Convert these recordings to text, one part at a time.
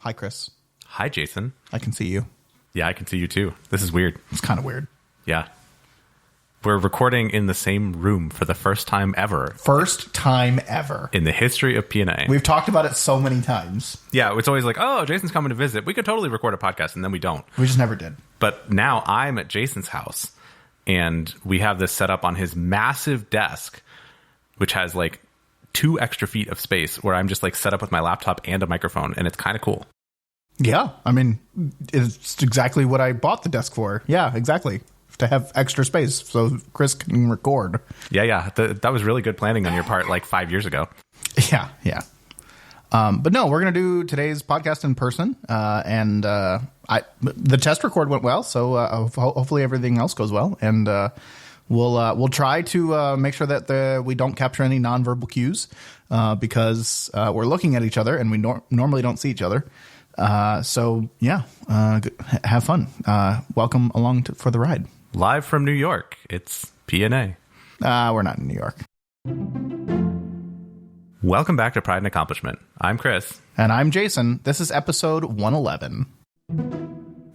Hi, Chris. Hi, Jason. I can see you. Yeah, I can see you too. This is weird. It's kind of weird. Yeah. We're recording in the same room for the first time ever. First time ever. In the history of P&A. We've talked about it so many times. Yeah, it's always like, oh, Jason's coming to visit. We could totally record a podcast, and then we don't. We just never did. But now I'm at Jason's house, and we have this set up on his massive desk, which has like 2 extra feet of space where I'm just like set up with my laptop and a microphone, and it's kind of cool. Yeah, I mean, it's exactly what I bought the desk for. Yeah, exactly. To have extra space so Chris can record. Yeah. That was really good planning on your part like 5 years ago. Yeah. But no, we're going to do today's podcast in person. The test record went well, so hopefully everything else goes well. And we'll try to make sure that we don't capture any nonverbal cues because we're looking at each other and we normally don't see each other. So yeah, have fun. Welcome along for the ride. Live from New York, it's P&A. We're not in New York. Welcome back to Pride and Accomplishment. I'm Chris. And I'm Jason. This is episode 111.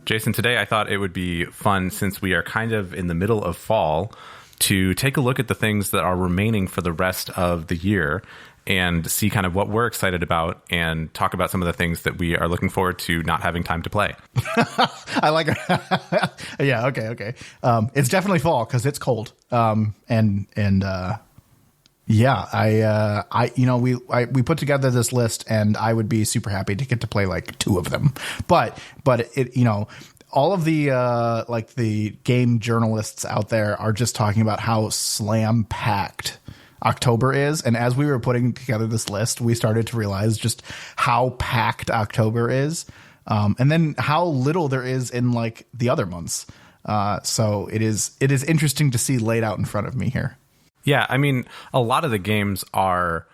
Jason, today I thought it would be fun, since we are kind of in the middle of fall, to take a look at the things that are remaining for the rest of the year and see kind of what we're excited about and talk about some of the things that we are looking forward to not having time to play. I like it. Yeah. Okay. It's definitely fall because it's cold. We put together this list and I would be super happy to get to play like 2 of them, but it, all of the like the game journalists out there are just talking about how slam packed October is. And as we were putting together this list, we started to realize just how packed October is. And then how little there is in like the other months. So it is interesting to see laid out in front of me here. Yeah. I mean, a lot of the games are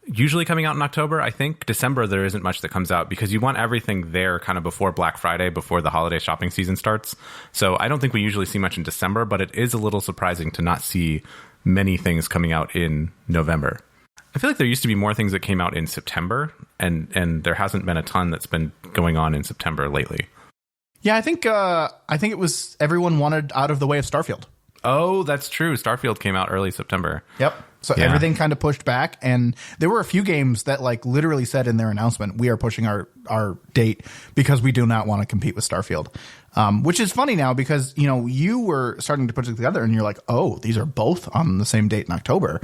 usually coming out in October. I think December, there isn't much that comes out because you want everything there kind of before Black Friday, before the holiday shopping season starts. So I don't think we usually see much in December, but it is a little surprising to not see many things coming out in November. I feel like there used to be more things that came out in September, and there hasn't been a ton that's been going on in September lately. Yeah, I think it was everyone wanted out of the way of Starfield. Oh, that's true. Starfield came out early September. Yep. So yeah. Everything kind of pushed back, and there were a few games that like literally said in their announcement, we are pushing our date because we do not want to compete with Starfield. Which is funny now because, you were starting to put it together and you're like, oh, these are both on the same date in October.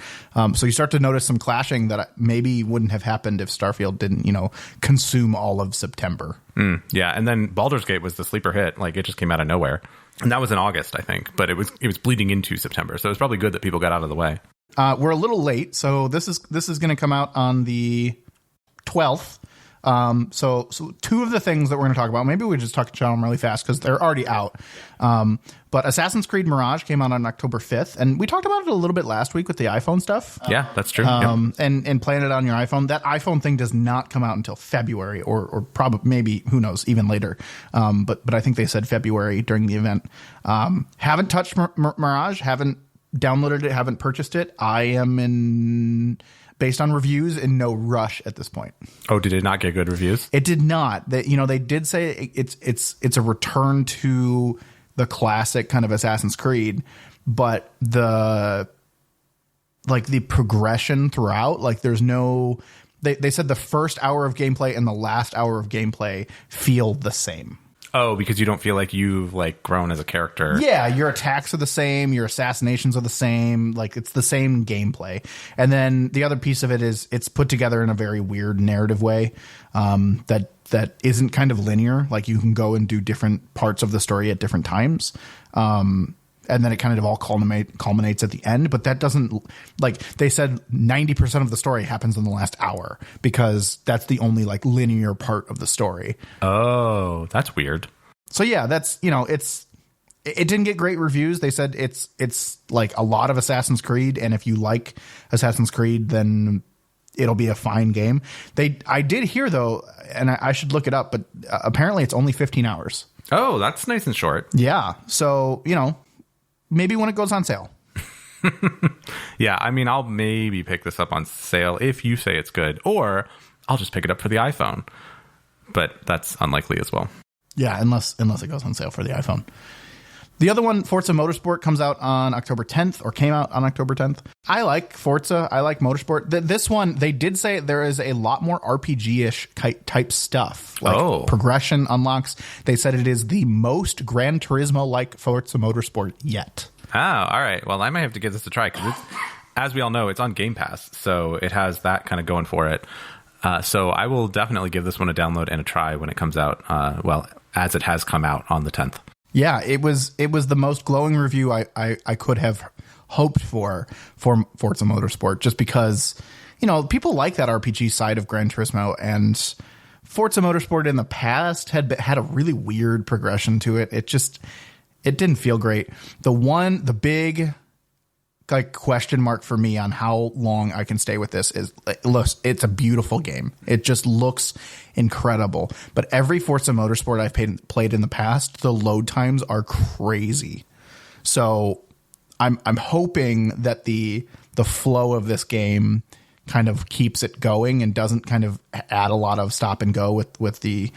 So you start to notice some clashing that maybe wouldn't have happened if Starfield didn't, consume all of September. Yeah. And then Baldur's Gate was the sleeper hit. Like it just came out of nowhere. And that was in August, I think, but it was bleeding into September. So it was probably good that people got out of the way. We're a little late. So this is going to come out on the 12th. So 2 of the things that we're going to talk about, maybe we just talk about them really fast because they're already out. But Assassin's Creed Mirage came out on October 5th, and we talked about it a little bit last week with the iPhone stuff. Yeah, that's true. Yep. And playing it on your iPhone. That iPhone thing does not come out until February or probably maybe, who knows, even later. But I think they said February during the event. Haven't touched Mirage, haven't downloaded it, haven't purchased it. I am based on reviews, in no rush at this point. Oh, did it not get good reviews? It did not. They did say it's a return to the classic kind of Assassin's Creed, but the progression throughout, like there's no. They said the first hour of gameplay and the last hour of gameplay feel the same. Oh, because you don't feel like you've like grown as a character. Yeah, your attacks are the same, your assassinations are the same, like it's the same gameplay. And then the other piece of it is it's put together in a very weird narrative way that isn't kind of linear. Like you can go and do different parts of the story at different times. And then it kind of all culminates at the end. But that doesn't, like they said, 90% of the story happens in the last hour because that's the only like linear part of the story. Oh, that's weird. So yeah, that's, it didn't get great reviews. They said it's like a lot of Assassin's Creed. And if you like Assassin's Creed, then it'll be a fine game. I did hear though, and I should look it up, but apparently it's only 15 hours. Oh, that's nice and short. Yeah. So, maybe when it goes on sale. Yeah, I mean, I'll maybe pick this up on sale if you say it's good, or I'll just pick it up for the iPhone. but that's unlikely as well. Yeah, unless it goes on sale for the iPhone. The other one, Forza Motorsport, comes out on October 10th, or came out on October 10th. I like Forza. I like Motorsport. This one, they did say there is a lot more RPG-ish type stuff, like progression unlocks. They said it is the most Gran Turismo-like Forza Motorsport yet. Oh, all right. Well, I might have to give this a try, because as we all know, it's on Game Pass, so it has that kind of going for it. So I will definitely give this one a download and a try when it comes out, as it has come out on the 10th. Yeah, it was the most glowing review I could have hoped for Forza Motorsport, just because, people like that RPG side of Gran Turismo, and Forza Motorsport in the past had a really weird progression to it. It didn't feel great. The big question mark for me on how long I can stay with this is, it's a beautiful game. It just looks incredible. But every Forza Motorsport I've played in the past, the load times are crazy. So I'm hoping that the flow of this game kind of keeps it going and doesn't kind of add a lot of stop and go with the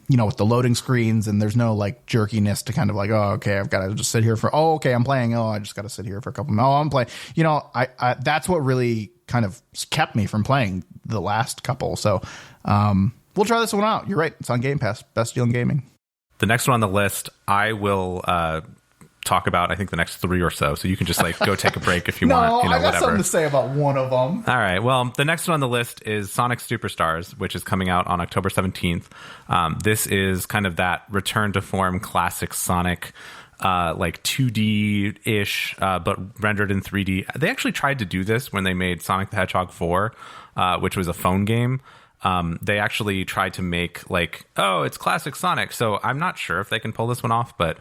with the loading screens, and there's no like jerkiness to kind of like, oh, okay, I've got to just sit here for, oh, okay, I'm playing. Oh, I just got to sit here for a couple of minutes. Oh, I'm playing. I that's what really kind of kept me from playing the last couple. So we'll try this one out. You're right. It's on Game Pass. Best deal in gaming. The next one on the list, I will talk about, I think, the next 3 or so you can just go take a break if you want. I got whatever. something to say about one of them. All right, well, the next one on the list is Sonic Superstars, which is coming out on October 17th. This is kind of that return to form classic Sonic, 2D-ish, but rendered in 3D. They actually tried to do this when they made Sonic the Hedgehog 4, which was a phone game. They actually tried to make it's classic Sonic, so I'm not sure if they can pull this one off, but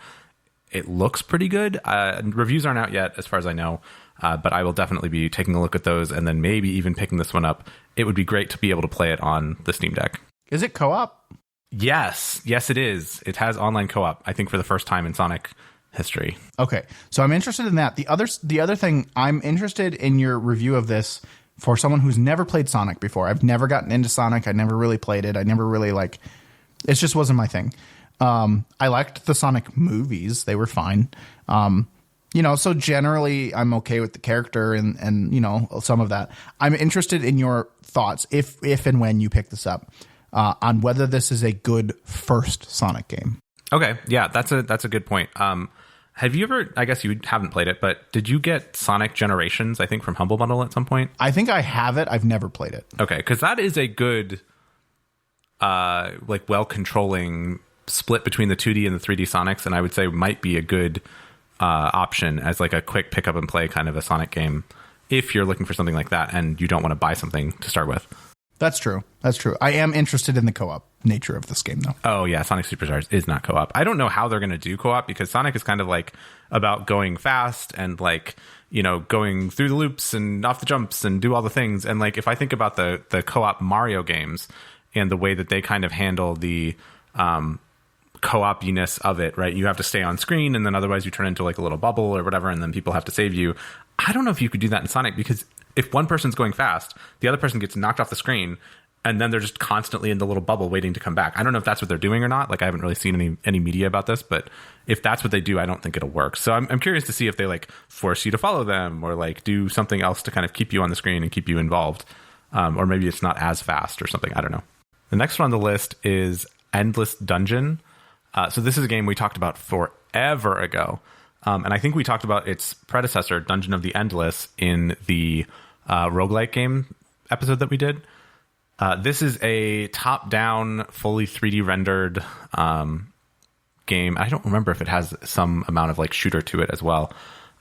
it looks pretty good. Reviews aren't out yet, as far as I know, but I will definitely be taking a look at those and then maybe even picking this one up. It would be great to be able to play it on the Steam Deck. Is it co-op? Yes, it is. It has online co-op, I think, for the first time in Sonic history. Okay, so I'm interested in that. The other thing, I'm interested in your review of this for someone who's never played Sonic before. I've never gotten into Sonic. I never really played it. I never really it just wasn't my thing. I liked the Sonic movies. They were fine. So generally I'm okay with the character and some of that. I'm interested in your thoughts if and when you pick this up, on whether this is a good first Sonic game. Okay. Yeah, that's a good point. Have you ever, I guess you haven't played it, but did you get Sonic Generations, I think, from Humble Bundle at some point? I think I have it. I've never played it. Okay. 'Cause that is a good, well-controlling split between the 2D and the 3D Sonics, and I would say might be a good option as a quick pick up and play kind of a Sonic game if you're looking for something like that and you don't want to buy something to start with. That's true. I am interested in the co-op nature of this game, though. Oh yeah, Sonic Superstars is not co-op. I don't know how they're going to do co-op, because Sonic is kind of about going fast and going through the loops and off the jumps and do all the things. And if I think about the co-op Mario games and the way that they kind of handle the co-op-iness of it, right? You have to stay on screen, and then otherwise you turn into a little bubble or whatever, and then people have to save you. I don't know if you could do that in Sonic, because if one person's going fast, the other person gets knocked off the screen, and then they're just constantly in the little bubble waiting to come back. I don't know if that's what they're doing or not. I haven't really seen any media about this, but if that's what they do, I don't think it'll work. So I'm curious to see if they force you to follow them, or do something else to kind of keep you on the screen and keep you involved. Or maybe it's not as fast or something. I don't know. The next one on the list is Endless Dungeon. So this is a game we talked about forever ago. And I think we talked about its predecessor, Dungeon of the Endless, in the roguelike game episode that we did. This is a top-down, fully 3D rendered game. I don't remember if it has some amount of shooter to it as well.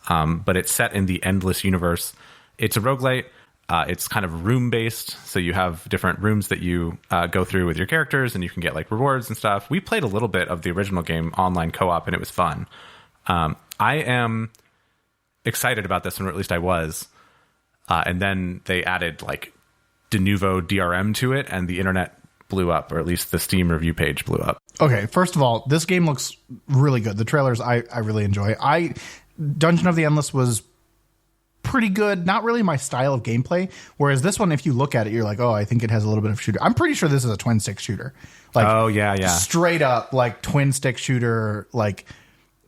But it's set in the Endless universe. It's a roguelite. It's kind of room-based, so you have different rooms that you go through with your characters, and you can get rewards and stuff. We played a little bit of the original game online co-op, and it was fun. I am excited about this one, or at least I was. And then they added de novo DRM to it, and the internet blew up, or at least the Steam review page blew up. Okay, first of all, this game looks really good. The trailers I really enjoy. Dungeon of the Endless was pretty good, not really my style of gameplay. Whereas this one, if you look at it, you're like, oh, I think it has a little bit of shooter. I'm pretty sure this is a twin stick shooter. Like, oh yeah, straight up like twin stick shooter, like,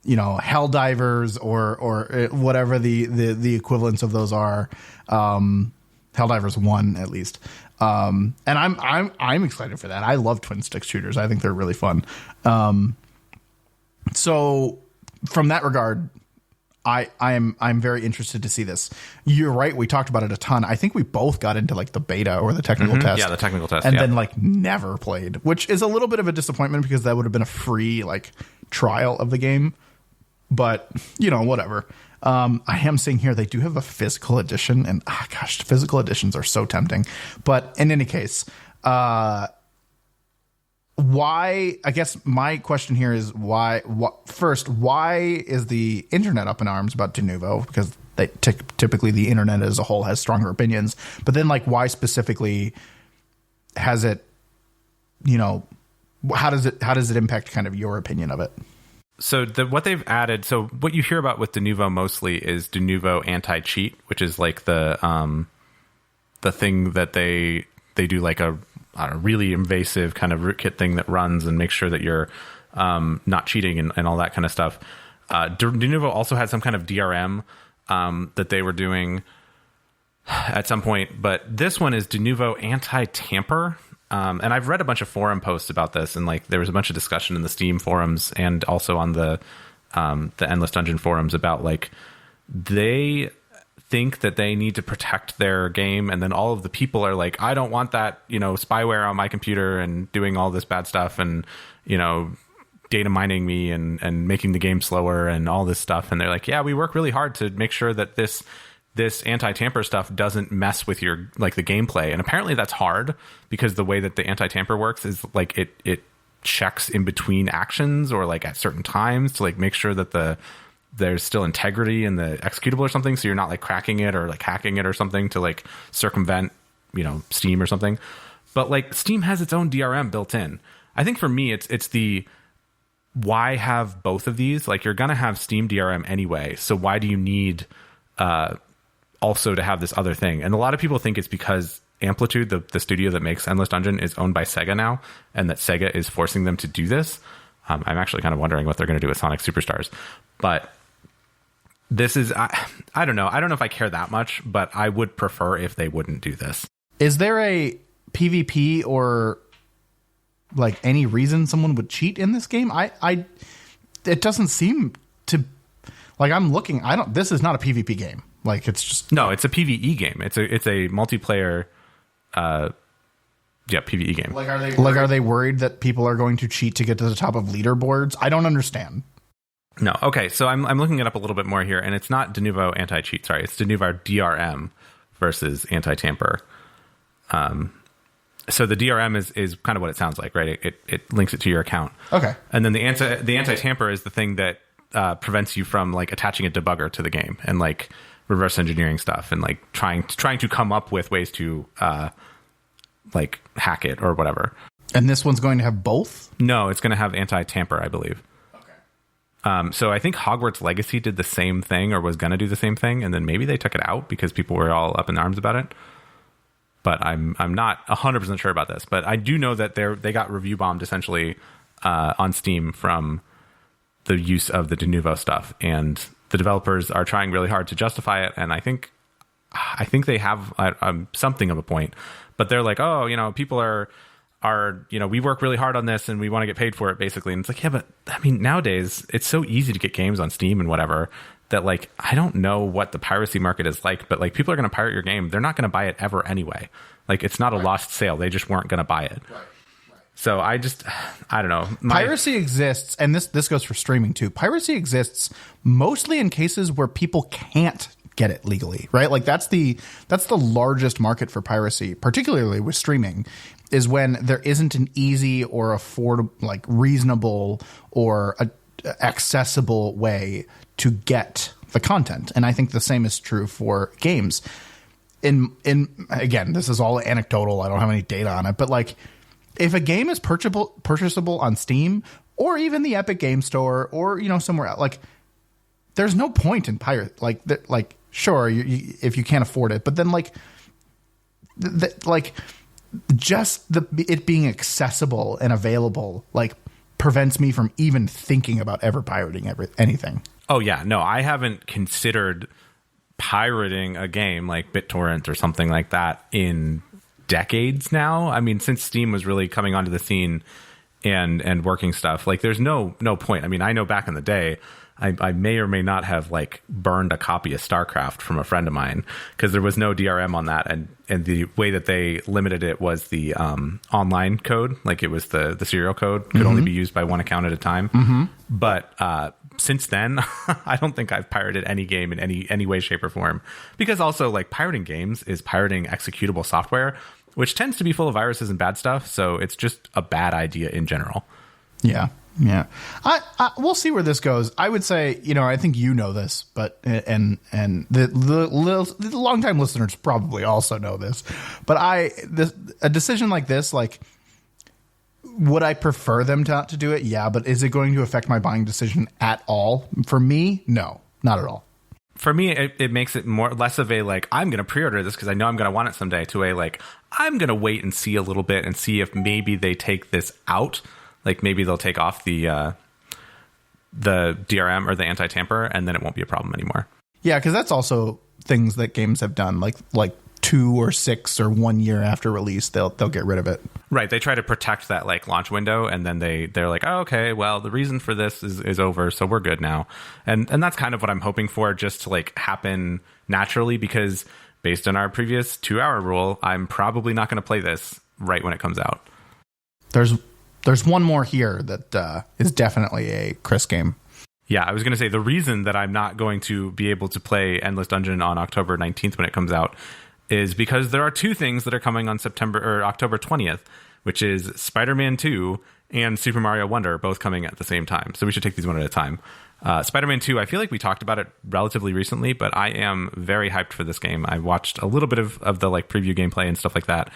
you know, Helldivers or whatever the equivalents of those are. Helldivers 1 at least. And I'm excited for that. I love twin stick shooters. I think they're really fun. So from that regard, I'm very interested to see this. You're right. We talked about it a ton. I think we both got into like the beta or the technical test. Yeah, the technical test. And then like never played, which is a little bit of a disappointment because that would have been a free like trial of the game. But, you know, whatever. I am seeing here they do have a physical edition, and gosh, physical editions are so tempting. But in any case, why? I guess my question here is why? First, why is the internet up in arms about Denuvo? Because they typically the internet as a whole has stronger opinions. But then, like, why specifically has it? You know, how does it impact kind of your opinion of it? So what they've added, so what you hear about with Denuvo mostly is Denuvo anti-cheat, which is like the thing that they do like a really invasive kind of rootkit thing that runs and makes sure that you're not cheating and all that kind of stuff. Denuvo also had some kind of DRM that they were doing at some point, but this one is Denuvo anti-tamper. And I've read a bunch of forum posts about this, and like there was a bunch of discussion in the Steam forums and also on the Endless Dungeon forums about like they think that they need to protect their game, and then all of the people are like, I don't want that, you know, spyware on my computer and doing all this bad stuff and, you know, data mining me and making the game slower and all this stuff. And they're like, yeah, we work really hard to make sure that this anti-tamper stuff doesn't mess with your like the gameplay. And apparently that's hard because the way that the anti-tamper works is like it checks in between actions or like at certain times to like make sure that there's still integrity in the executable or something. So you're not like cracking it or like hacking it or something to like circumvent, you know, Steam or something. But like Steam has its own DRM built in. I think for me, it's the why have both of these? Like you're going to have Steam DRM anyway. So why do you need also to have this other thing? And a lot of people think it's because Amplitude, the studio that makes Endless Dungeon, is owned by Sega now, and that Sega is forcing them to do this. I'm actually kind of wondering what they're going to do with Sonic Superstars. But this is, I don't know. I don't know if I care that much, but I would prefer if they wouldn't do this. Is there a PvP or like any reason someone would cheat in this game? It doesn't seem to, like I'm looking, this is not a PvP game. Like it's just no, it's a PvE game. It's a multiplayer, PvE game. Are they worried that people are going to cheat to get to the top of leaderboards? I don't understand. No, okay. So I'm looking it up a little bit more here, and it's not Denuvo anti-cheat. Sorry, it's Denuvo DRM versus anti-tamper. So the DRM is kind of what it sounds like, right? It links it to your account. Okay, and then the anti-tamper is the thing that prevents you from like attaching a debugger to the game and like reverse engineering stuff and like trying to come up with ways to like hack it or whatever. And this one's going to have both? No, it's going to have anti-tamper, I believe. Okay. So I think Hogwarts Legacy did the same thing or was going to do the same thing, and then maybe they took it out because people were all up in arms about it. But I'm not 100% sure about this. But I do know that they got review bombed essentially on Steam from the use of the Denuvo stuff, and the developers are trying really hard to justify it, and I think they have something of a point, but they're like, oh, you know, people are you know, we work really hard on this and we want to get paid for it, basically. And it's like, yeah, but I mean, nowadays it's so easy to get games on Steam and whatever that like I don't know what the piracy market is like, but like people are going to pirate your game. They're not going to buy it ever anyway. Like it's not a lost sale. They just weren't going to buy it. Right. So I don't know. Piracy exists, and this goes for streaming too. Piracy exists mostly in cases where people can't get it legally, right? Like that's the largest market for piracy, particularly with streaming, is when there isn't an easy or affordable, like reasonable or accessible way to get the content. And I think the same is true for games. In again, this is all anecdotal. I don't have any data on it, but like, if a game is purchasable on Steam or even the Epic Game Store or, you know, somewhere else, like there's no point in pirate. Like sure, if you can't afford it, but then like it being accessible and available like prevents me from even thinking about ever pirating anything. Oh yeah, no, I haven't considered pirating a game like BitTorrent or something like that in decades now. I mean, since Steam was really coming onto the scene and working stuff, like there's no point. I mean, I know back in the day, I may or may not have like burned a copy of StarCraft from a friend of mine because there was no DRM on that, and the way that they limited it was the online code, like it was the serial code could only be used by one account at a time. But since then, I don't think I've pirated any game in any way, shape, or form, because also like pirating games is pirating executable software, which tends to be full of viruses and bad stuff. So it's just a bad idea in general. Yeah. We'll see where this goes. I would say, I think this, but and the longtime listeners probably also know this, but a decision like this, like, would I prefer them to do it? Yeah, but is it going to affect my buying decision at all? For me, no, not at all. For me, it makes it less of a like, I'm going to pre-order this because I know I'm going to want it someday, to a like, I'm going to wait and see a little bit and see if maybe they take this out. Like maybe they'll take off the DRM or the anti-tamper, and then it won't be a problem anymore. Yeah, because that's also things that games have done, like 2 or 6 or 1 year after release, they'll get rid of it. Right, they try to protect that like launch window, and then they're like, oh, okay, well, the reason for this is over, so we're good now. And that's kind of what I'm hoping for, just to like happen naturally, because based on our previous 2-hour rule, I'm probably not going to play this right when it comes out. There's one more here that is definitely a Chris game. Yeah, I was going to say the reason that I'm not going to be able to play Endless Dungeon on October 19th when it comes out is because there are 2 things that are coming on October 20th, which is Spider-Man 2 and Super Mario Wonder, both coming at the same time. So we should take these one at a time. Spider-Man 2, I feel like we talked about it relatively recently, but I am very hyped for this game. I watched a little bit of the like preview gameplay and stuff like that.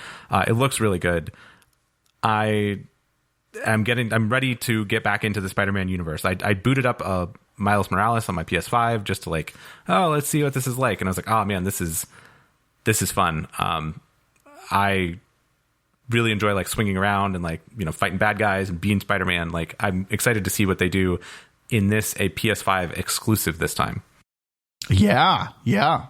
It looks really good. I'm ready to get back into the Spider-Man universe. I booted up Miles Morales on my PS5 just to like, let's see what this is like. And I was like, oh man, this is fun. I really enjoy like swinging around and like, fighting bad guys and being Spider-Man. Like, I'm excited to see what they do in this, a PS5 exclusive this time. Yeah.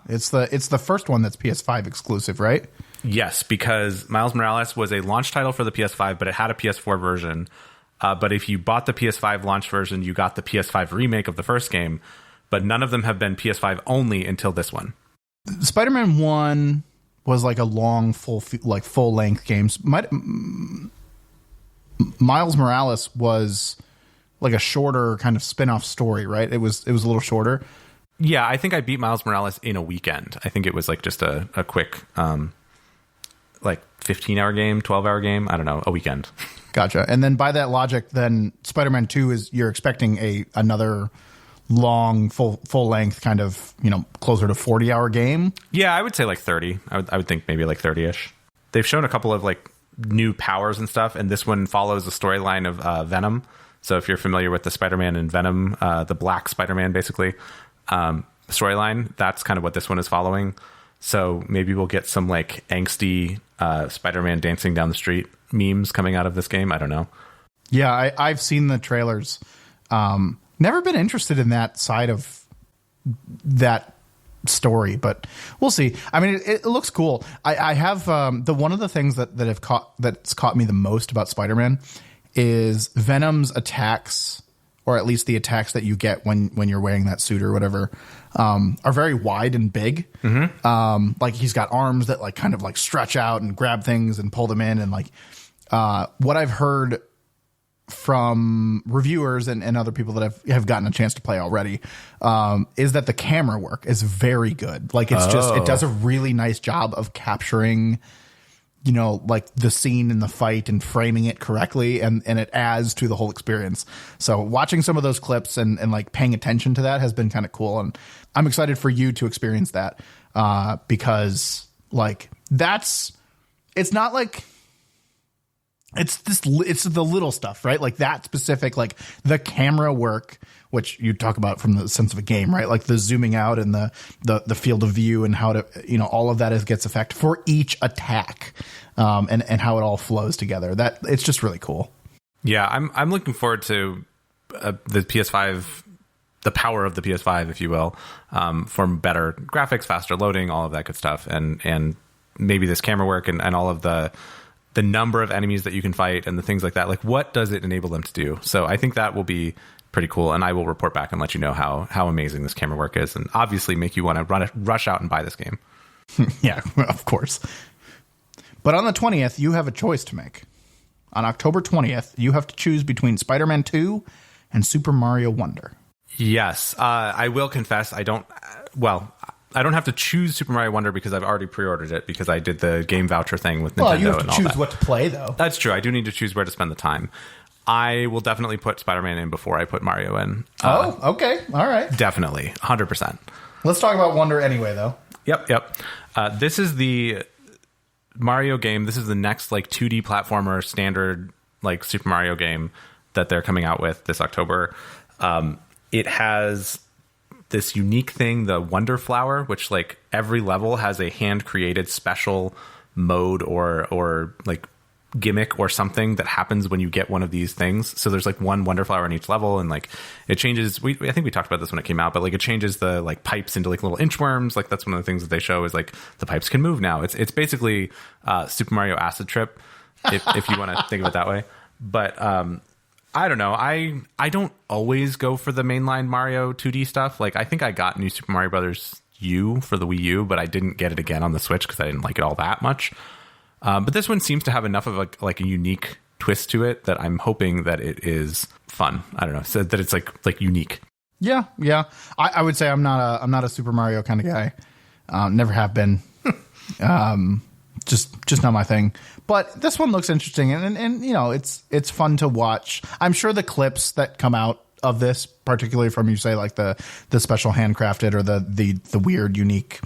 It's the first one that's PS5 exclusive, right? Yes, because Miles Morales was a launch title for the PS5, but it had a PS4 version. But if you bought the PS5 launch version, you got the PS5 remake of the first game. But none of them have been PS5 only until this one. Spider-Man 1 was like a long, full length game. Miles Morales was like a shorter kind of spin-off story, right? It was a little shorter. Yeah, I think I beat Miles Morales in a weekend. I think it was like just a quick, like 15-hour game, 12-hour game. I don't know, a weekend. Gotcha. And then by that logic, then Spider-Man 2 you're expecting another long, full length kind of, closer to 40-hour game. Yeah, I would say like 30. I would think maybe like 30-ish. They've shown a couple of like new powers and stuff, and this one follows the storyline of Venom. So if you're familiar with the Spider-Man and Venom, the Black Spider-Man basically, storyline, that's kind of what this one is following. So maybe we'll get some like angsty Spider-Man dancing down the street memes coming out of this game. I don't know. Yeah, I've seen the trailers. Never been interested in that side of that story, but we'll see. I mean, it looks cool. I have one of the things that's caught me the most about Spider-Man is Venom's attacks, or at least the attacks that you get when you're wearing that suit or whatever, are very wide and big. Mm-hmm. Like he's got arms that like kind of like stretch out and grab things and pull them in. And like what I've heard from reviewers and other people that have gotten a chance to play already, is that the camera work is very good. Like it does a really nice job of capturing, like the scene in the fight and framing it correctly, and it adds to the whole experience. So watching some of those clips and like paying attention to that has been kind of cool. And I'm excited for you to experience that, because like it's not like it's the little stuff, right? Like that specific, like the camera work, which you talk about from the sense of a game, right? Like the zooming out and the field of view and how to, all of that gets effect for each attack, and how it all flows together. That it's just really cool. Yeah, I'm looking forward to the PS5, the power of the PS5, if you will, for better graphics, faster loading, all of that good stuff, and maybe this camera work and all of the number of enemies that you can fight and the things like that. Like, what does it enable them to do? So I think that will be pretty cool, and I will report back and let you know how amazing this camera work is, and obviously make you want to rush out and buy this game. Yeah, of course. But on the 20th, you have a choice to make. On October 20th, you have to choose between Spider-Man 2 and Super Mario Wonder. Yes, I will confess I don't have to choose Super Mario Wonder because I've already pre-ordered it because I did the game voucher thing with Nintendo. Well, you have to and all choose that. what to play, though. That's true. I do need to choose where to spend the time. I will definitely put Spider-Man in before I put Mario in. Okay. All right. Definitely. 100%. Let's talk about Wonder anyway, though. Yep. This is the Mario game. This is the next like 2D platformer standard like Super Mario game that they're coming out with this October. It has this unique thing, the Wonder Flower, which like every level has a hand-created special mode or like gimmick or something that happens when you get one of these things. So there's like one Wonder Flower in each level, and like it changes. I think we talked about this when it came out, but like it changes the like pipes into like little inchworms. Like that's one of the things that they show is like the pipes can move now. It's basically Super Mario Acid Trip, if you want to think of it that way. But I don't know. I don't always go for the mainline Mario 2D stuff. Like I think I got New Super Mario Brothers U for the Wii U, but I didn't get it again on the Switch because I didn't like it all that much. But this one seems to have enough of a unique twist to it that I'm hoping that it is fun. I don't know, so that it's like unique. Yeah. I would say I'm not a Super Mario kind of guy. Never have been. Just not my thing. But this one looks interesting, and it's fun to watch. I'm sure the clips that come out of this, particularly from you say like the special handcrafted or the weird unique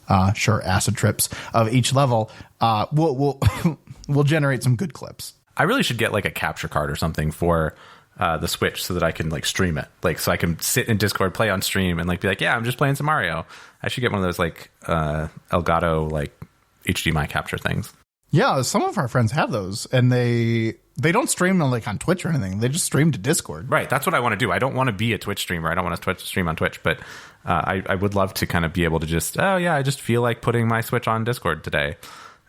acid trips of each level, will generate some good clips. I really should get like a capture card or something for the Switch so that I can like stream it, like so I can sit in Discord, play on stream, and like be like, yeah, I'm just playing some Mario. I should get one of those like Elgato like HDMI capture things. Yeah, some of our friends have those, and they don't stream them like on Twitch or anything. They just stream to Discord. Right, that's what I want to do. I don't want to be a Twitch streamer. I don't want to stream on Twitch, but I would love to kind of be able to just, I just feel like putting my Switch on Discord today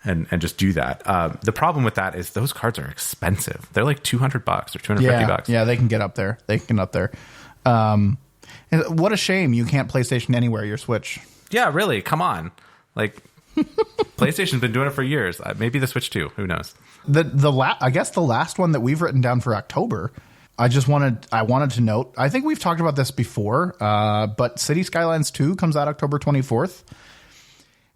and just do that. The problem with that is those cards are expensive. They're like $200 or $250. Yeah, they can get up there. And what a shame you can't PlayStation Anywhere your Switch. Yeah, really. Come on. Like, PlayStation's been doing it for years. Maybe the Switch too. Who knows? I guess the last one that we've written down for October, I wanted to note, I think we've talked about this before, but City Skylines 2 comes out October 24th.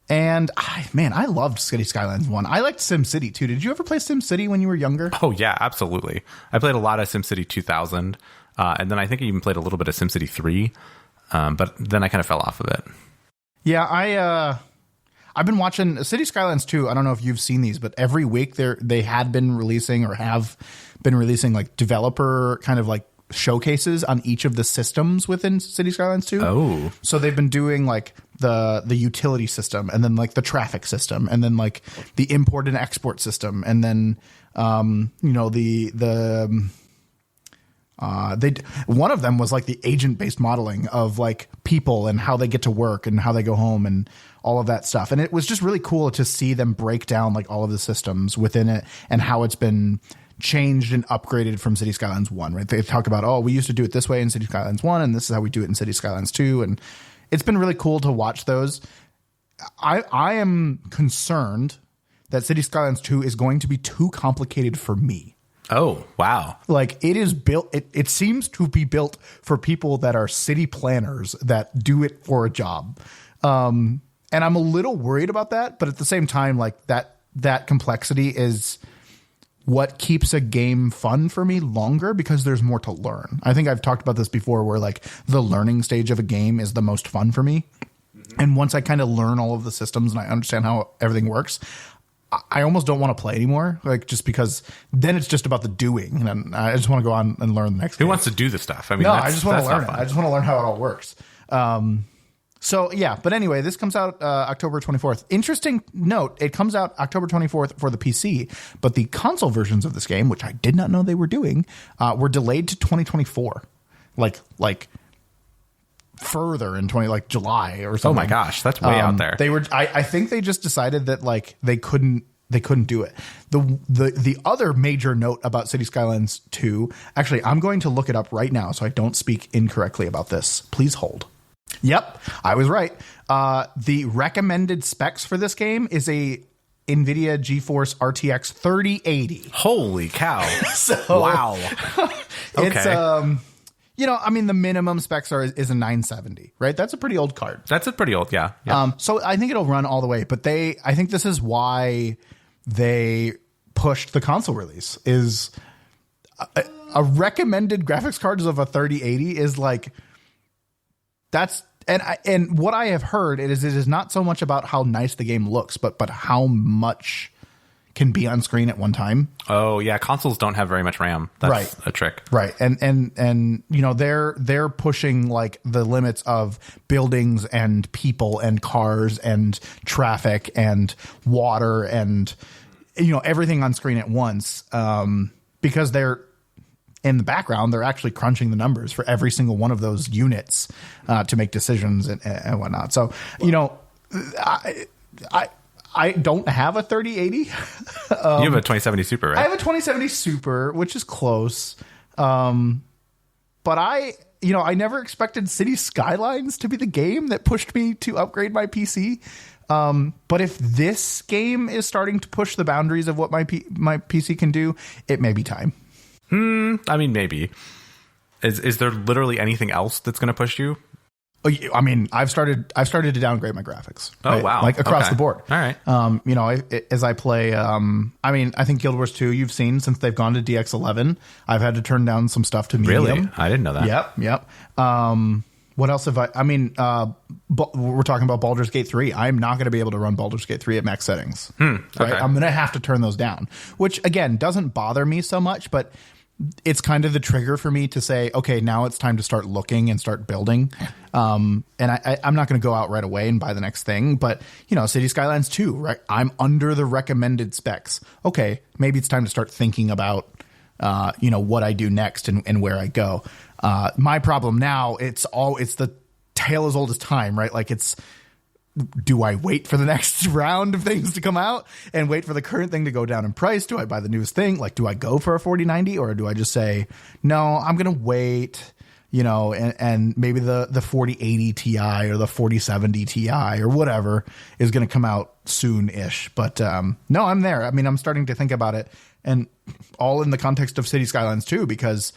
And I loved City Skylines 1. I liked SimCity 2. Did you ever play SimCity when you were younger? Oh yeah, absolutely. I played a lot of SimCity 2000. And then I think I even played a little bit of SimCity 3. But then I kind of fell off of it. Yeah, I've been watching City Skylines 2. I don't know if you've seen these, but every week they had been releasing or have been releasing like developer kind of like showcases on each of the systems within City Skylines 2. Oh. So they've been doing like the utility system, and then like the traffic system, and then like the import and export system, and then one of them was like the agent-based modeling of like people and how they get to work and how they go home and all of that stuff. And it was just really cool to see them break down like all of the systems within it and how it's been changed and upgraded from City Skylines 1, right? They talk about, we used to do it this way in City Skylines 1, and this is how we do it in City Skylines 2. And it's been really cool to watch those. I am concerned that City Skylines 2 is going to be too complicated for me. Oh, wow. Like it is built, it seems to be built for people that are city planners that do it for a job. And I'm a little worried about that, but at the same time, like that complexity is what keeps a game fun for me longer because there's more to learn. I think I've talked about this before where like the learning stage of a game is the most fun for me. Mm-hmm. And once I kind of learn all of the systems and I understand how everything works, I almost don't want to play anymore, like just because then it's just about the doing, and I just want to go on and learn the next. Who game. wants to do the stuff? I mean, no, I just want to learn it. Fun. I just want to learn how it all works. So yeah, but anyway, this comes out October 24th. Interesting note, it comes out October 24th for the PC, but the console versions of this game, which I did not know they were doing, were delayed to 2024, like further in July or something. Oh my gosh, that's way out there. They were. I think they just decided that like they couldn't do it. The other major note about City Skylines 2, actually, I'm going to look it up right now so I don't speak incorrectly about this. Please hold. Yep, I was right. The recommended specs for this game is a NVIDIA GeForce RTX 3080. Holy cow. So, wow. Okay. It's, I mean, the minimum specs is a 970, right? That's a pretty old card. That's a pretty old, yeah. So I think it'll run all the way, but I think this is why they pushed the console release. Is a recommended graphics cards of a 3080 is like, that's, and what I have heard it is not so much about how nice the game looks, but how much can be on screen at one time. Oh yeah, consoles don't have very much RAM. That's right. A trick. Right. And they're pushing like the limits of buildings and people and cars and traffic and water and everything on screen at once. Because they're in the background, they're actually crunching the numbers for every single one of those units to make decisions and whatnot. So, I don't have a 3080. You have a 2070 Super, right? I have a 2070 Super, which is close. But I never expected City Skylines to be the game that pushed me to upgrade my PC. But if this game is starting to push the boundaries of what my PC can do, it may be time. I mean, maybe. Is there literally anything else that's going to push you? I mean, I've started to downgrade my graphics. Oh, right? wow. Like across the board. All right. As I play, I think Guild Wars 2, you've seen since they've gone to DX11, I've had to turn down some stuff to medium. Really? I didn't know that. Yep. What else have we're talking about Baldur's Gate 3. I'm not going to be able to run Baldur's Gate 3 at max settings. Okay. Right? I'm going to have to turn those down, which again doesn't bother me so much, but it's kind of the trigger for me to say, okay, now it's time to start looking and start building. And I'm not going to go out right away and buy the next thing, but City Skylines 2, right? I'm under the recommended specs. Okay, maybe it's time to start thinking about, what I do next and where I go. My problem now, it's the tale as old as time, right? Like do I wait for the next round of things to come out and wait for the current thing to go down in price? Do I buy the newest thing? Like, do I go for a 4090 or do I just say, no, I'm going to wait, and maybe the 4080 Ti or the 4070 Ti or whatever is going to come out soon-ish. But no, I'm there. I mean, I'm starting to think about it, and all in the context of City Skylines 2, because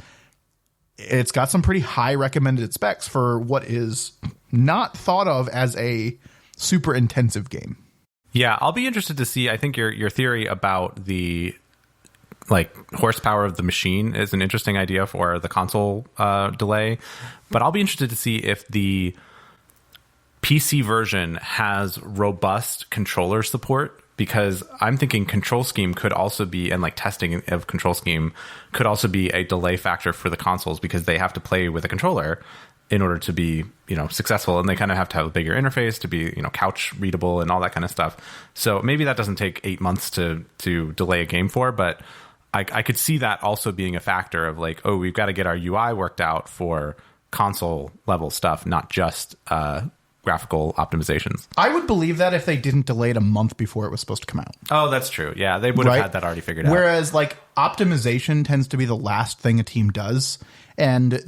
it's got some pretty high recommended specs for what is not thought of as a super intensive game. Yeah, I'll be interested to see. I think your theory about the horsepower of the machine is an interesting idea for the console delay, but I'll be interested to see if the PC version has robust controller support, because I'm thinking control scheme could also be, and testing of control scheme could also be a delay factor for the consoles, because they have to play with a controller in order to be, successful, and they kind of have to have a bigger interface to be, couch readable and all that kind of stuff. So maybe that doesn't take 8 months to delay a game for, but I could see that also being a factor of we've got to get our UI worked out for console level stuff, not just graphical optimizations. I would believe that if they didn't delay it a month before it was supposed to come out. Oh, that's true. Yeah, they would have had that already figured out. Whereas optimization tends to be the last thing a team does, and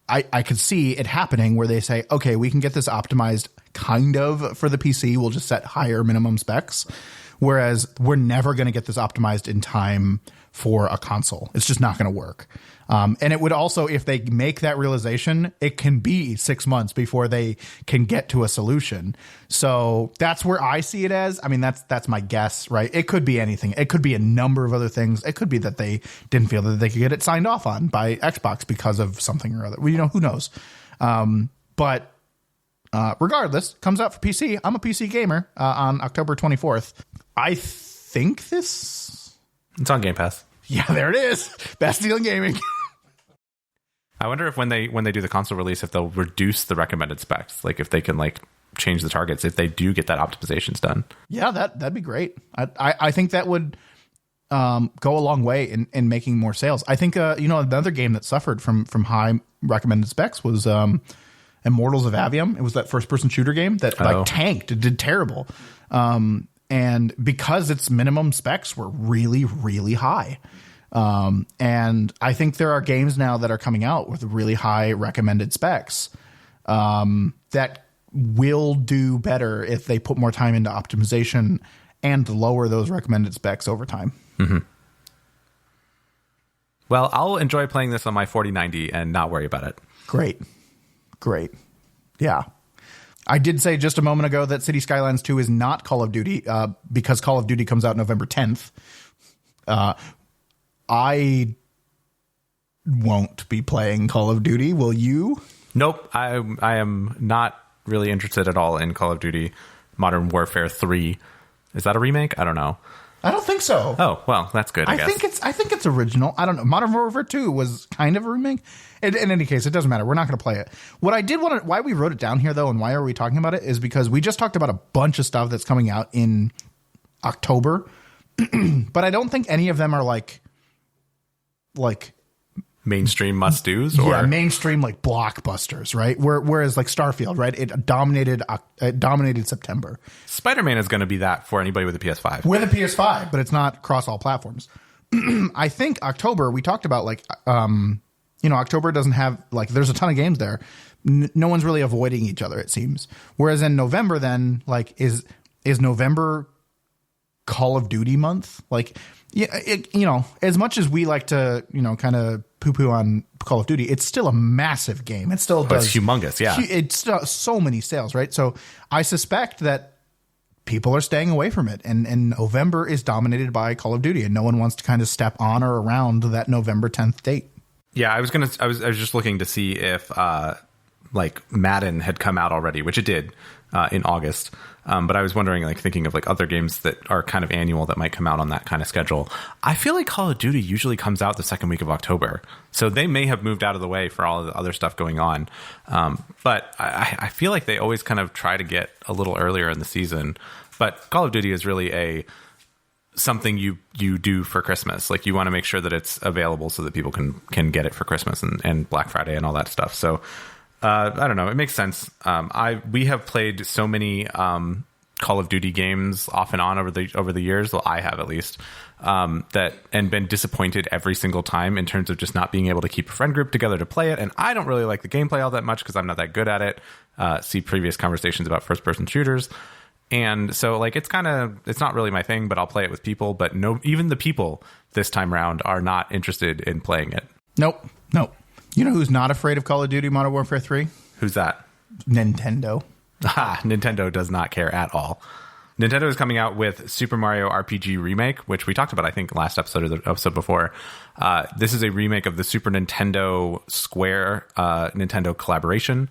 I could see it happening where they say, okay, we can get this optimized kind of for the PC. We'll just set higher minimum specs. Whereas we're never going to get this optimized in time for a console. It's just not going to work. And it would also, if they make that realization, it can be 6 months before they can get to a solution. So that's where I see it as. I mean, that's my guess, right? It could be anything. It could be a number of other things. It could be that they didn't feel that they could get it signed off on by Xbox because of something or other. Well, who knows? But regardless, comes out for PC. I'm a PC gamer on October 24th. I think this. It's on Game Pass. Yeah, there it is. Best deal in gaming. I wonder if when they do the console release, if they'll reduce the recommended specs, like if they can like change the targets, if they do get that optimizations done. Yeah, that'd be great. I think that would go a long way in making more sales. I think another game that suffered from high recommended specs was Immortals of Avium. It was that first person shooter game that tanked. It did terrible. And because its minimum specs were really, really high. And I think there are games now that are coming out with really high recommended specs that will do better if they put more time into optimization and lower those recommended specs over time. Mm-hmm. Well, I'll enjoy playing this on my 4090 and not worry about it. Great. Yeah. I did say just a moment ago that City Skylines 2 is not Call of Duty because Call of Duty comes out November 10th. I won't be playing Call of Duty. Will you? Nope. I am not really interested at all in Call of Duty Modern Warfare 3. Is that a remake? I don't know. I don't think so. Oh, well, that's good, I guess. I think it's original. I don't know. Modern Warfare 2 was kind of a remake. In any case, it doesn't matter. We're not going to play it. What I did want to, why we wrote it down here though, and why are we talking about it, is because we just talked about a bunch of stuff that's coming out in October, but I don't think any of them are like mainstream must-dos, or mainstream like blockbusters, right? Whereas like Starfield, right? It dominated September. Spider-Man is going to be that for anybody with a PS5. With a PS5, but it's not across all platforms. I think October, we talked about like October doesn't have like there's a ton of games there. No one's really avoiding each other, it seems. Whereas in November, then like is November Call of Duty month? Like, yeah, as much as we like to, kind of poo-poo on Call of Duty, it's still a massive game. It still does. It's humongous, yeah. It's still so many sales, right? So I suspect that people are staying away from it, and November is dominated by Call of Duty, and no one wants to kind of step on or around that November 10th date. Yeah, I was just looking to see if like Madden had come out already, which it did in August. But I was wondering, like thinking of like other games that are kind of annual that might come out on that kind of schedule. I feel like Call of Duty usually comes out the second week of October. So they may have moved out of the way for all of the other stuff going on. But I feel like they always kind of try to get a little earlier in the season. But Call of Duty is really something you do for Christmas. Like you want to make sure that it's available so that people can get it for Christmas and Black Friday and all that stuff. So I don't know. It makes sense. We have played so many Call of Duty games off and on over the years. Well, I have at least and been disappointed every single time in terms of just not being able to keep a friend group together to play it. And I don't really like the gameplay all that much because I'm not that good at it. See previous conversations about first person shooters. And so like it's not really my thing, but I'll play it with people. But even the people this time around are not interested in playing it. Nope. You know who's not afraid of Call of Duty Modern Warfare 3? Who's that? Nintendo. Nintendo does not care at all. Nintendo is coming out with Super Mario RPG Remake, which we talked about, I think, last episode or the episode before. This is a remake of the Super Nintendo Square Nintendo collaboration.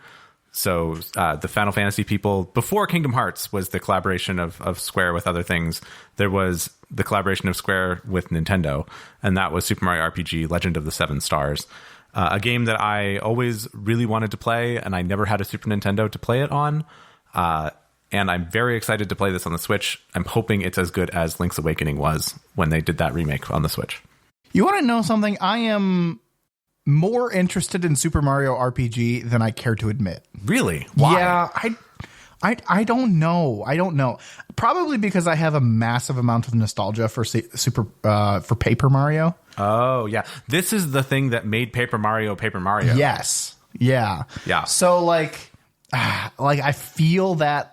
So the Final Fantasy people, before Kingdom Hearts was the collaboration of Square with other things, there was the collaboration of Square with Nintendo, and that was Super Mario RPG Legend of the Seven Stars. A game that I always really wanted to play, and I never had a Super Nintendo to play it on. And I'm very excited to play this on the Switch. I'm hoping it's as good as Link's Awakening was when they did that remake on the Switch. You want to know something? I am more interested in Super Mario RPG than I care to admit. Really? Why? Yeah, I don't know. Probably because I have a massive amount of nostalgia for for Paper Mario. Oh, yeah. This is the thing that made Paper Mario. Yes. Yeah. Yeah. So like I feel that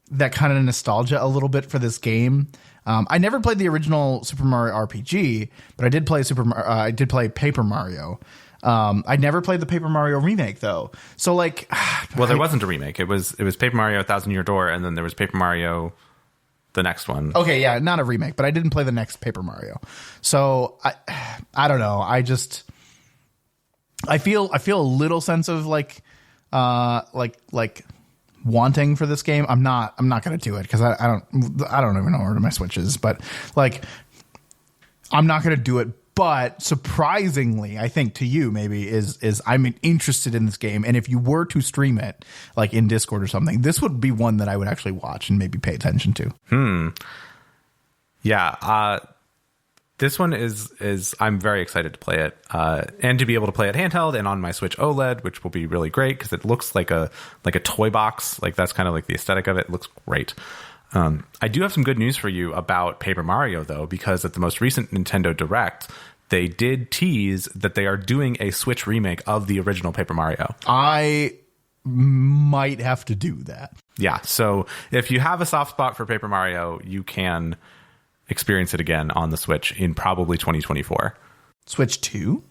kind of nostalgia a little bit for this game. I never played the original Super Mario RPG, but I did play Paper Mario. I never played the Paper Mario remake though. So like, well, there wasn't a remake. It was Paper Mario: A Thousand Year Door, and then there was Paper Mario, the next one. Okay, yeah, not a remake, but I didn't play the next Paper Mario. So I don't know. I feel a little sense of like wanting for this game. I'm not going to do it because I don't even know where my Switch is, but like I'm not going to do it. But surprisingly, I think to you maybe is I'm interested in this game. And if you were to stream it like in Discord or something, this would be one that I would actually watch and maybe pay attention to. Yeah. This one is I'm very excited to play it and to be able to play it handheld and on my Switch OLED, which will be really great because it looks like a toy box. Like that's kind of like the aesthetic of it. It looks great. I do have some good news for you about Paper Mario, though, because at the most recent Nintendo Direct, they did tease that they are doing a Switch remake of the original Paper Mario. I might have to do that. Yeah, so if you have a soft spot for Paper Mario, you can experience it again on the Switch in probably 2024. Switch 2?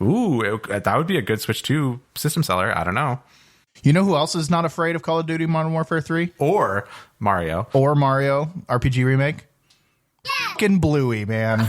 Ooh, that would be a good Switch 2 system seller. I don't know. You know who else is not afraid of Call of Duty Modern Warfare 3? Or Mario. Or Mario RPG Remake? Fucking Bluey, man.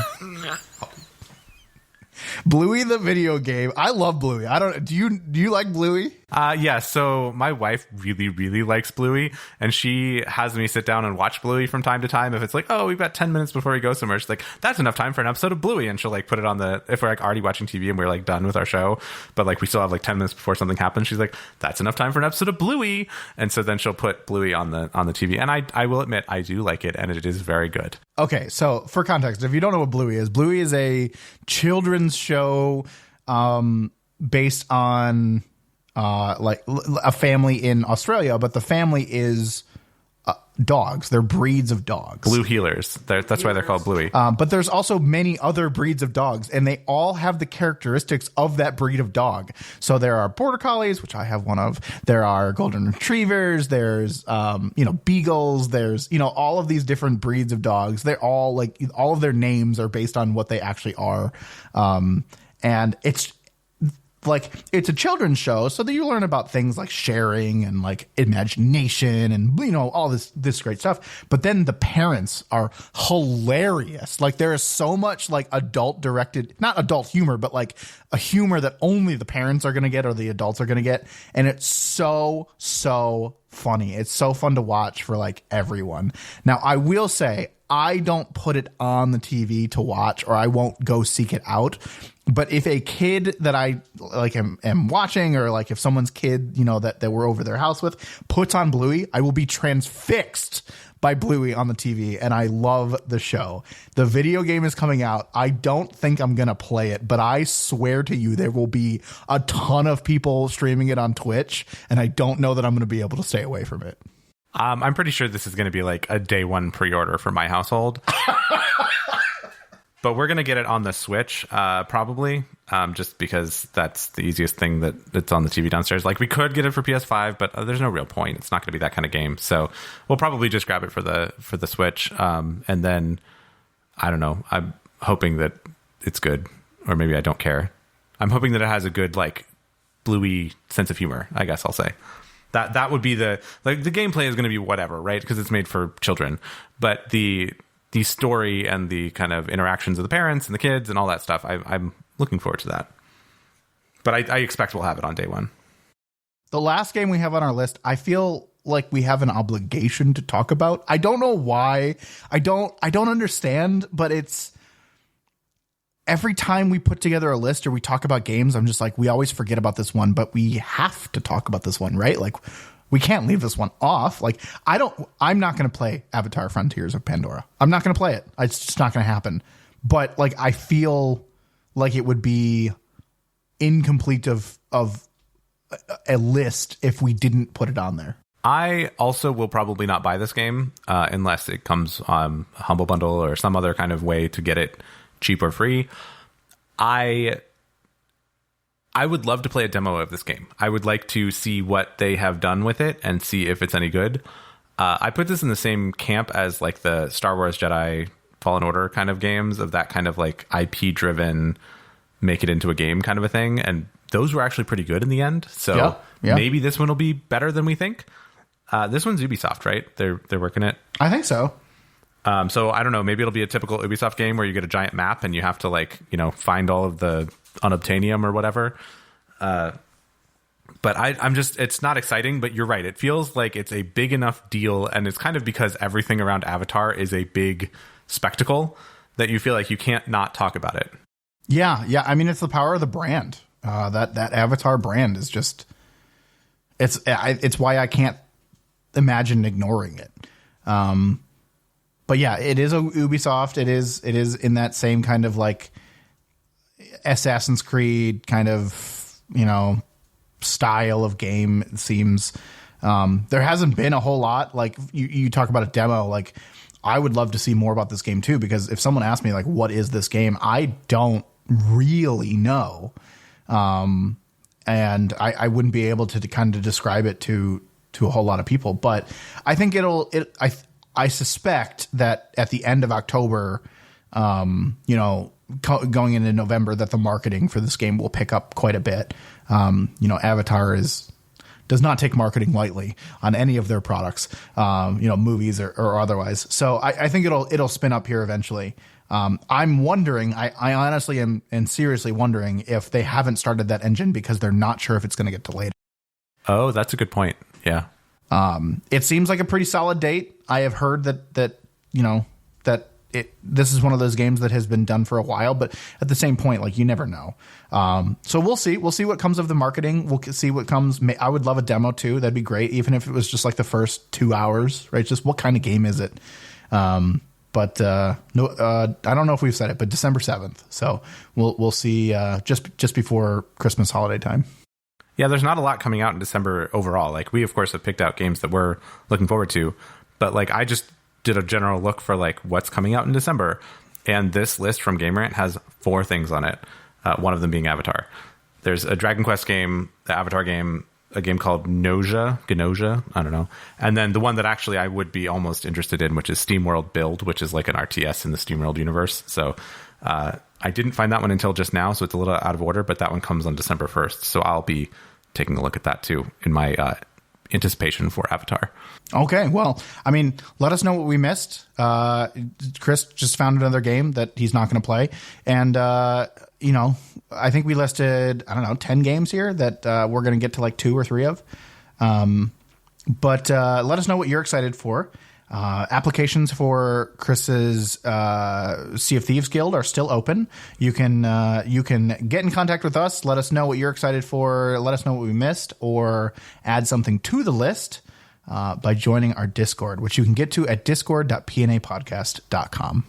Bluey the video game. I love Bluey. Do you like Bluey? Yeah, so my wife really, really likes Bluey, and she has me sit down and watch Bluey from time to time. If it's like, oh, we've got 10 minutes before we go somewhere, she's like, that's enough time for an episode of Bluey, and she'll like put it on if we're like already watching TV and we're like done with our show, but like we still have like 10 minutes before something happens, she's like, that's enough time for an episode of Bluey, and so then she'll put Bluey on the TV, and I will admit I do like it, and it is very good. Okay, so for context, if you don't know what Bluey is a children's show based on like a family in Australia, but the family is dogs. They're breeds of dogs. Blue heelers. That's why they're called Bluey. But there's also many other breeds of dogs, and they all have the characteristics of that breed of dog. So there are border collies, which I have one of. There are golden retrievers. There's beagles. There's all of these different breeds of dogs. They're all like all of their names are based on what they actually are, and it's a children's show, so that you learn about things like sharing and like imagination and all this great stuff. But then the parents are hilarious. Like there is so much like adult directed, not adult humor, but like a humor that only the parents are going to get or the adults are going to get. And it's so funny. It's so fun to watch for like everyone. Now I will say I don't put it on the TV to watch, or I won't go seek it out. But if a kid that I like am watching, or like if someone's kid, that we're over their house with, puts on Bluey, I will be transfixed by Bluey on the TV. And I love the show. The video game is coming out. I don't think I'm going to play it, but I swear to you, there will be a ton of people streaming it on Twitch. And I don't know that I'm going to be able to stay away from it. I'm pretty sure this is going to be like a day one pre-order for my household. But we're going to get it on the Switch, probably, just because that's the easiest thing that's on the TV downstairs. Like, we could get it for PS5, but there's no real point. It's not going to be that kind of game. So we'll probably just grab it for the Switch. And then, I don't know, I'm hoping that it's good, or maybe I don't care. I'm hoping that it has a good, like, Bluey sense of humor, I guess I'll say. That would be the gameplay is going to be whatever, right? Because it's made for children. But the story and the kind of interactions of the parents and the kids and all that stuff, I'm looking forward to that. But I expect we'll have it on day one. The last game we have on our list, I feel like we have an obligation to talk about. I don't know why. I don't understand, but it's every time we put together a list or we talk about games, I'm just like, we always forget about this one, but we have to talk about this one, right? Like, we can't leave this one off. Like, I'm not going to play Avatar Frontiers of Pandora. I'm not going to play it. It's just not going to happen. But like, I feel like it would be incomplete of a list if we didn't put it on there. I also will probably not buy this game unless it comes on a Humble Bundle or some other kind of way to get it cheap or free. I would love to play a demo of this game. I would like to see what they have done with it and see if it's any good. I put this in the same camp as like the Star Wars Jedi Fallen Order kind of games, of that kind of like IP driven, make it into a game kind of a thing. And those were actually pretty good in the end. So maybe this one will be better than we think. This one's Ubisoft, right? They're working it. I think so. So I don't know, maybe it'll be a typical Ubisoft game where you get a giant map and you have to like, find all of the unobtainium or whatever. But I'm just, it's not exciting, but you're right. It feels like it's a big enough deal, and it's kind of because everything around Avatar is a big spectacle that you feel like you can't not talk about it. Yeah. I mean, it's the power of the brand. That Avatar brand is just, it's why I can't imagine ignoring it. But yeah, it is a Ubisoft. It is in that same kind of like Assassin's Creed kind of, style of game. It seems there hasn't been a whole lot. Like you talk about a demo. Like I would love to see more about this game too, because if someone asked me like, what is this game? I don't really know. And I wouldn't be able to kind of describe it to a whole lot of people, but I think I suspect that at the end of October, going into November, that the marketing for this game will pick up quite a bit. Avatar does not take marketing lightly on any of their products, movies or otherwise. So I think it'll spin up here eventually. I'm wondering, I honestly am seriously wondering if they haven't started that engine because they're not sure if it's going to get delayed. Oh, that's a good point. Yeah. It seems like a pretty solid date. I have heard that this is one of those games that has been done for a while, but at the same point, like, you never know. So we'll see what comes of the marketing. We'll see what comes. I would love a demo too. That'd be great. Even if it was just like the first 2 hours, right? Just what kind of game is it? But I don't know if we've said it, but December 7th. So we'll see, just before Christmas holiday time. Yeah, there's not a lot coming out in December overall. Like, we, of course, have picked out games that we're looking forward to. But, like, I just did a general look for, like, what's coming out in December. And this list from Game Rant has 4 things on it, one of them being Avatar. There's a Dragon Quest game, the Avatar game, a game called Gnosia, I don't know. And then the one that actually I would be almost interested in, which is Steamworld Build, which is like an RTS in the Steamworld universe. So I didn't find that one until just now, so it's a little out of order, but that one comes on December 1st. So I'll be taking a look at that too in my anticipation for Avatar. Okay, well, I mean, let us know what we missed. Chris just found another game that he's not going to play. And, I think we listed, 10 games here that we're going to get to like 2 or 3 of. But let us know what you're excited for. Applications for Chris's Sea of Thieves Guild are still open. You can get in contact with us. Let us know what you're excited for. Let us know what we missed, or add something to the list by joining our Discord, which you can get to at discord.pnapodcast.com.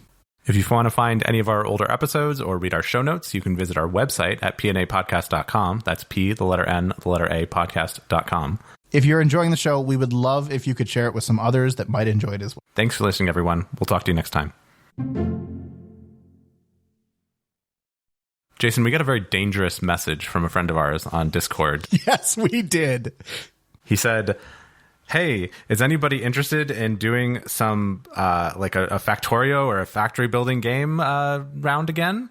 If you want to find any of our older episodes or read our show notes, you can visit our website at pnapodcast.com. That's P, the letter N, the letter A, podcast.com. If you're enjoying the show, we would love if you could share it with some others that might enjoy it as well. Thanks for listening, everyone. We'll talk to you next time. Jason, we got a very dangerous message from a friend of ours on Discord. Yes, we did. He said, hey, is anybody interested in doing some like a Factorio or a factory building game round again?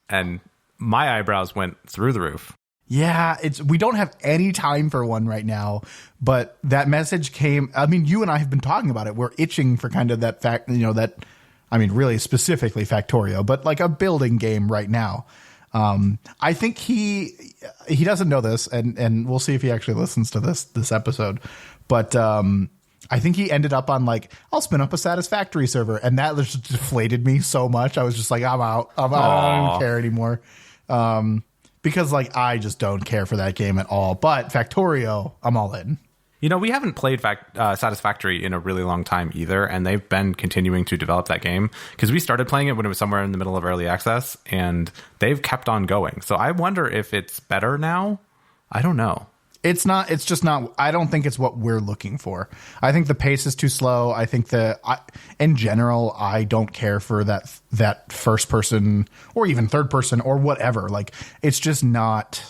And my eyebrows went through the roof. Yeah, we don't have any time for one right now, but that message came. I mean, you and I have been talking about it. We're itching for kind of that really specifically Factorio, but like a building game right now. I think he doesn't know this, and we'll see if he actually listens to this episode. But I think he ended up on like, I'll spin up a Satisfactory server, and that just deflated me so much. I was just like, I'm out. I don't care anymore. Because like I just don't care for that game at all. But Factorio, I'm all in. We haven't played Satisfactory in a really long time either, and they've been continuing to develop that game because we started playing it when it was somewhere in the middle of early access, and they've kept on going. So I wonder if it's better now. I don't know. It's not. It's just not. I don't think it's what we're looking for. I think the pace is too slow. I think in general, I don't care for that first person or even third person or whatever. Like, it's just not.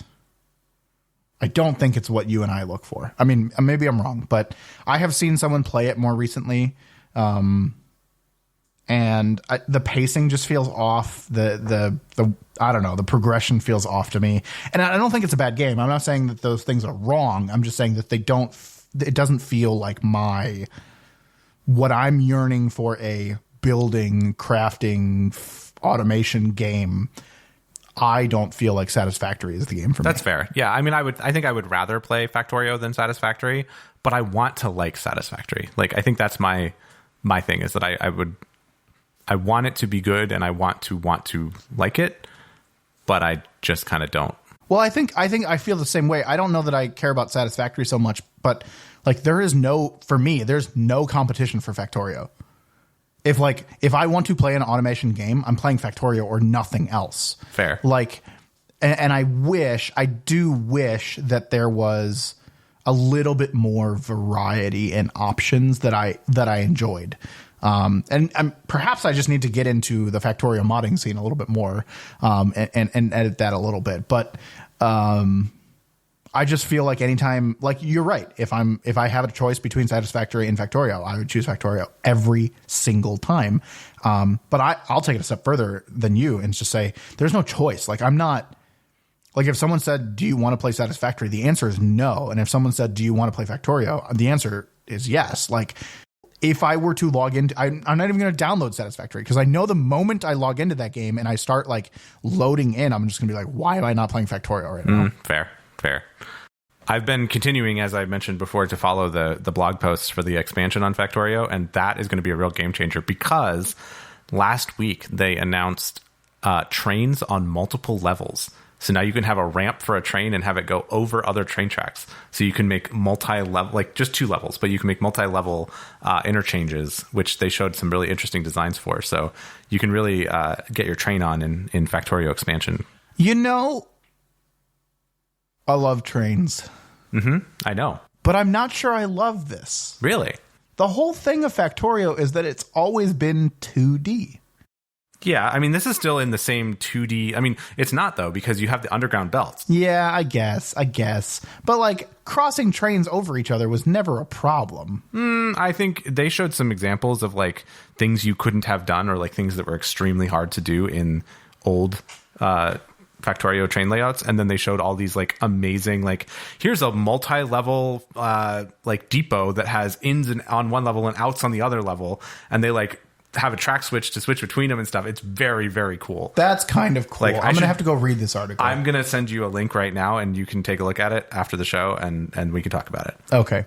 I don't think it's what you and I look for. I mean, maybe I'm wrong, but I have seen someone play it more recently, and the pacing just feels off. The I don't know. The progression feels off to me, and I don't think it's a bad game. I'm not saying that those things are wrong. I'm just saying that they don't. It doesn't feel like what I'm yearning for, a building, crafting, automation game. I don't feel like Satisfactory is the game for me. That's fair. Yeah, I mean, I think I would rather play Factorio than Satisfactory, but I want to like Satisfactory. Like, I think that's my thing, is that I want it to be good, and I want to like it, but I just kind of don't. Well, I think I feel the same way. I don't know that I care about Satisfactory so much, but like there's no competition for Factorio. If I want to play an automation game, I'm playing Factorio or nothing else. Fair. Like, and I do wish that there was a little bit more variety and options that I enjoyed. And perhaps I just need to get into the Factorio modding scene a little bit more, and edit that a little bit. But, I just feel like anytime, like you're right. If I have a choice between Satisfactory and Factorio, I would choose Factorio every single time. But I'll take it a step further than you and just say there's no choice. Like, I'm not, like, if someone said, do you want to play Satisfactory? The answer is no. And if someone said, do you want to play Factorio? The answer is yes. Like, if I were to log into, I'm not even going to download Satisfactory, because I know the moment I log into that game and I start like loading in, I'm just going to be like, why am I not playing Factorio right now? Fair. I've been continuing, as I mentioned before, to follow the blog posts for the expansion on Factorio, and that is going to be a real game changer, because last week they announced trains on multiple levels. So now you can have a ramp for a train and have it go over other train tracks. So you can make multi-level, like just 2 levels, but you can make multi-level interchanges, which they showed some really interesting designs for. So you can really get your train on in Factorio expansion. You know, I love trains. I know. But I'm not sure I love this. Really? The whole thing of Factorio is that it's always been 2D. Yeah, I mean, this is still in the same 2D. I mean, it's not, though, because you have the underground belts. Yeah, I guess. But, like, crossing trains over each other was never a problem. I think they showed some examples of, like, things you couldn't have done, or, like, things that were extremely hard to do in old Factorio train layouts. And then they showed all these, like, amazing, like, here's a multi-level, like, depot that has ins on one level and outs on the other level. And they, like, have a track switch to switch between them and stuff. It's very, very cool. That's kind of cool. Like, I'm going to have to go read this article. I'm going to send you a link right now, and you can take a look at it after the show, and we can talk about it. Okay.